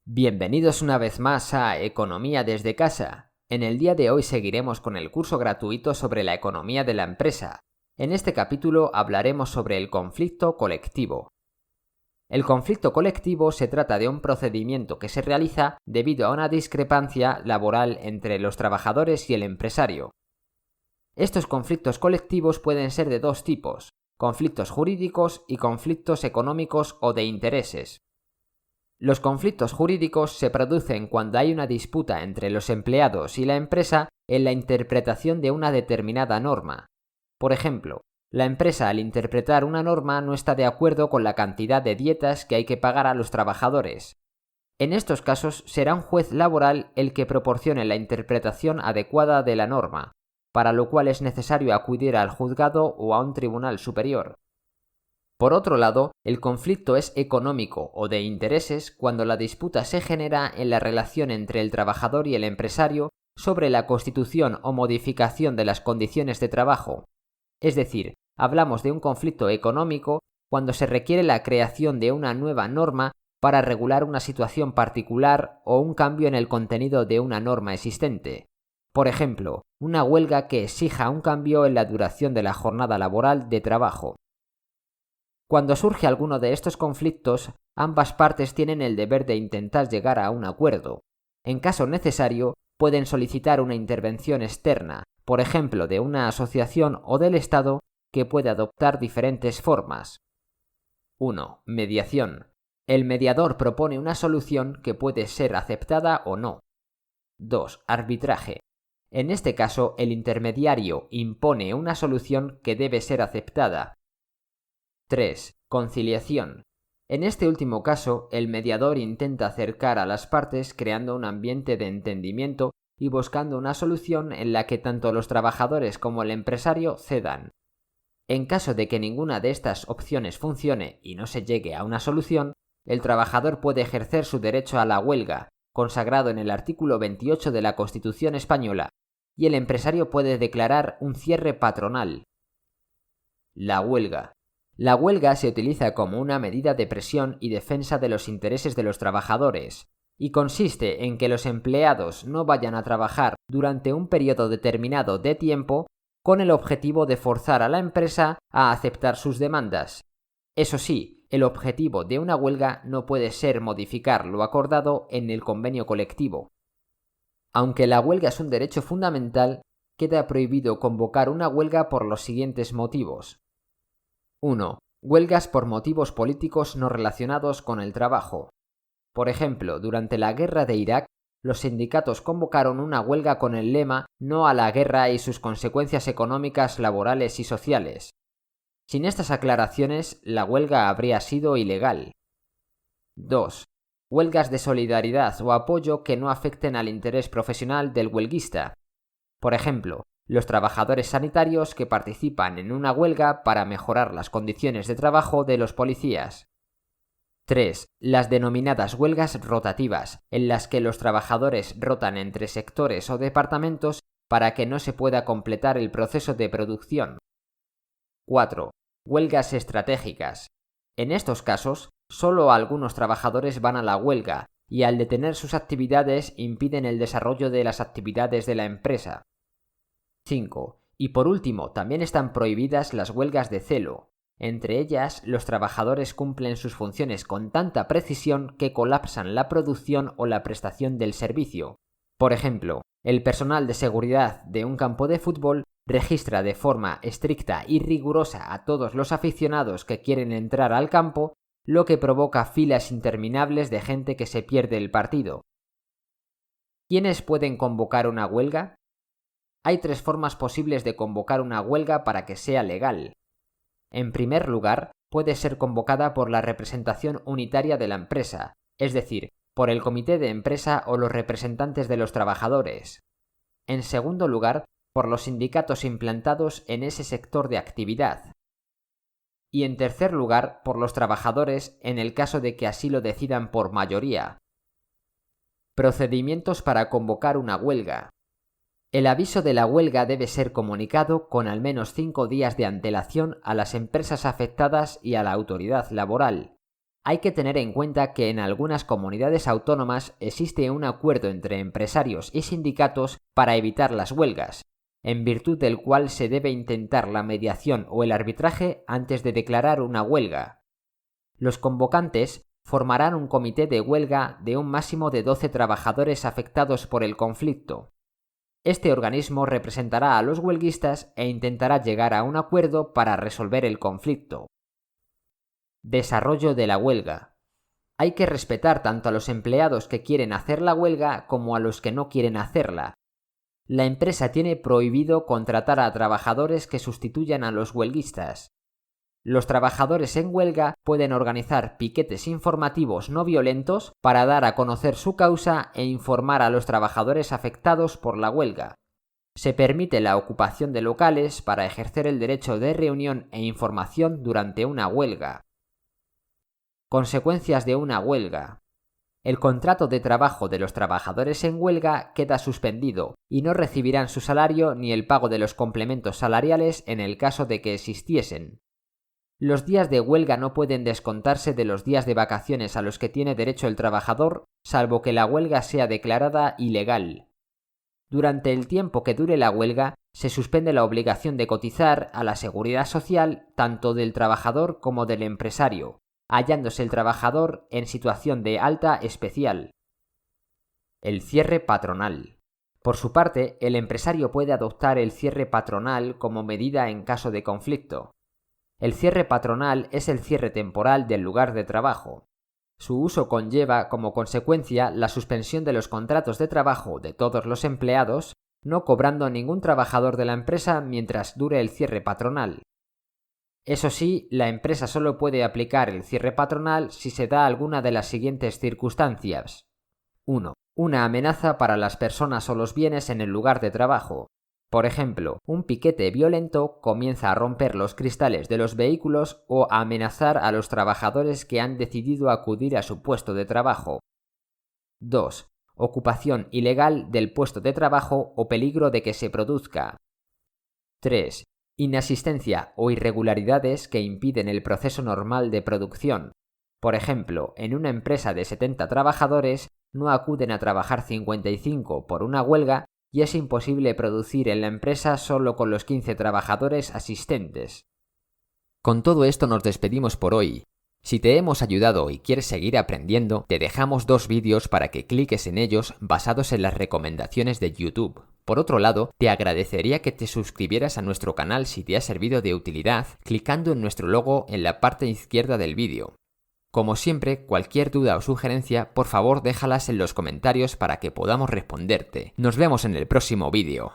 Bienvenidos una vez más a Economía desde casa. En el día de hoy seguiremos con el curso gratuito sobre la economía de la empresa. En este capítulo hablaremos sobre el conflicto colectivo. El conflicto colectivo se trata de un procedimiento que se realiza debido a una discrepancia laboral entre los trabajadores y el empresario. Estos conflictos colectivos pueden ser de dos tipos: conflictos jurídicos y conflictos económicos o de intereses. Los conflictos jurídicos se producen cuando hay una disputa entre los empleados y la empresa en la interpretación de una determinada norma. Por ejemplo, la empresa al interpretar una norma no está de acuerdo con la cantidad de dietas que hay que pagar a los trabajadores. En estos casos será un juez laboral el que proporcione la interpretación adecuada de la norma, para lo cual es necesario acudir al juzgado o a un tribunal superior. Por otro lado, el conflicto es económico o de intereses cuando la disputa se genera en la relación entre el trabajador y el empresario sobre la constitución o modificación de las condiciones de trabajo. Es decir, hablamos de un conflicto económico cuando se requiere la creación de una nueva norma para regular una situación particular o un cambio en el contenido de una norma existente. Por ejemplo, una huelga que exija un cambio en la duración de la jornada laboral de trabajo. Cuando surge alguno de estos conflictos, ambas partes tienen el deber de intentar llegar a un acuerdo. En caso necesario, pueden solicitar una intervención externa, por ejemplo, de una asociación o del Estado, que puede adoptar diferentes formas. 1. Mediación. El mediador propone una solución que puede ser aceptada o no. 2. Arbitraje. En este caso, el intermediario impone una solución que debe ser aceptada. 3. Conciliación. En este último caso, el mediador intenta acercar a las partes creando un ambiente de entendimiento y buscando una solución en la que tanto los trabajadores como el empresario cedan. En caso de que ninguna de estas opciones funcione y no se llegue a una solución, el trabajador puede ejercer su derecho a la huelga, consagrado en el artículo 28 de la Constitución española, y el empresario puede declarar un cierre patronal. La huelga. La huelga se utiliza como una medida de presión y defensa de los intereses de los trabajadores, y consiste en que los empleados no vayan a trabajar durante un periodo determinado de tiempo con el objetivo de forzar a la empresa a aceptar sus demandas. Eso sí, el objetivo de una huelga no puede ser modificar lo acordado en el convenio colectivo. Aunque la huelga es un derecho fundamental, queda prohibido convocar una huelga por los siguientes motivos. 1. Huelgas por motivos políticos no relacionados con el trabajo. Por ejemplo, durante la guerra de Irak, los sindicatos convocaron una huelga con el lema "No a la guerra y sus consecuencias económicas, laborales y sociales". Sin estas aclaraciones, la huelga habría sido ilegal. 2. Huelgas de solidaridad o apoyo que no afecten al interés profesional del huelguista. Por ejemplo, los trabajadores sanitarios que participan en una huelga para mejorar las condiciones de trabajo de los policías. 3. Las denominadas huelgas rotativas, en las que los trabajadores rotan entre sectores o departamentos para que no se pueda completar el proceso de producción. 4. Huelgas estratégicas. En estos casos, solo algunos trabajadores van a la huelga y al detener sus actividades impiden el desarrollo de las actividades de la empresa. 5. Y por último, también están prohibidas las huelgas de celo. Entre ellas, los trabajadores cumplen sus funciones con tanta precisión que colapsan la producción o la prestación del servicio. Por ejemplo, el personal de seguridad de un campo de fútbol registra de forma estricta y rigurosa a todos los aficionados que quieren entrar al campo, lo que provoca filas interminables de gente que se pierde el partido. ¿Quiénes pueden convocar una huelga? Hay tres formas posibles de convocar una huelga para que sea legal. En primer lugar, puede ser convocada por la representación unitaria de la empresa, es decir, por el comité de empresa o los representantes de los trabajadores. En segundo lugar, por los sindicatos implantados en ese sector de actividad. Y en tercer lugar, por los trabajadores en el caso de que así lo decidan por mayoría. Procedimientos para convocar una huelga. El aviso de la huelga debe ser comunicado con al menos 5 días de antelación a las empresas afectadas y a la autoridad laboral. Hay que tener en cuenta que en algunas comunidades autónomas existe un acuerdo entre empresarios y sindicatos para evitar las huelgas, en virtud del cual se debe intentar la mediación o el arbitraje antes de declarar una huelga. Los convocantes formarán un comité de huelga de un máximo de 12 trabajadores afectados por el conflicto. Este organismo representará a los huelguistas e intentará llegar a un acuerdo para resolver el conflicto. Desarrollo de la huelga. Hay que respetar tanto a los empleados que quieren hacer la huelga como a los que no quieren hacerla. La empresa tiene prohibido contratar a trabajadores que sustituyan a los huelguistas. Los trabajadores en huelga pueden organizar piquetes informativos no violentos para dar a conocer su causa e informar a los trabajadores afectados por la huelga. Se permite la ocupación de locales para ejercer el derecho de reunión e información durante una huelga. Consecuencias de una huelga. El contrato de trabajo de los trabajadores en huelga queda suspendido y no recibirán su salario ni el pago de los complementos salariales en el caso de que existiesen. Los días de huelga no pueden descontarse de los días de vacaciones a los que tiene derecho el trabajador, salvo que la huelga sea declarada ilegal. Durante el tiempo que dure la huelga, se suspende la obligación de cotizar a la seguridad social tanto del trabajador como del empresario, hallándose el trabajador en situación de alta especial. El cierre patronal. Por su parte, el empresario puede adoptar el cierre patronal como medida en caso de conflicto. El cierre patronal es el cierre temporal del lugar de trabajo. Su uso conlleva como consecuencia la suspensión de los contratos de trabajo de todos los empleados, no cobrando ningún trabajador de la empresa mientras dure el cierre patronal. Eso sí, la empresa solo puede aplicar el cierre patronal si se da alguna de las siguientes circunstancias. 1. Una amenaza para las personas o los bienes en el lugar de trabajo. Por ejemplo, un piquete violento comienza a romper los cristales de los vehículos o a amenazar a los trabajadores que han decidido acudir a su puesto de trabajo. 2. Ocupación ilegal del puesto de trabajo o peligro de que se produzca. 3. Inasistencia o irregularidades que impiden el proceso normal de producción. Por ejemplo, en una empresa de 70 trabajadores no acuden a trabajar 55 por una huelga y es imposible producir en la empresa solo con los 15 trabajadores asistentes. Con todo esto nos despedimos por hoy. Si te hemos ayudado y quieres seguir aprendiendo, te dejamos 2 vídeos para que cliques en ellos basados en las recomendaciones de YouTube. Por otro lado, te agradecería que te suscribieras a nuestro canal si te ha servido de utilidad, clicando en nuestro logo en la parte izquierda del vídeo. Como siempre, cualquier duda o sugerencia, por favor déjalas en los comentarios para que podamos responderte. Nos vemos en el próximo vídeo.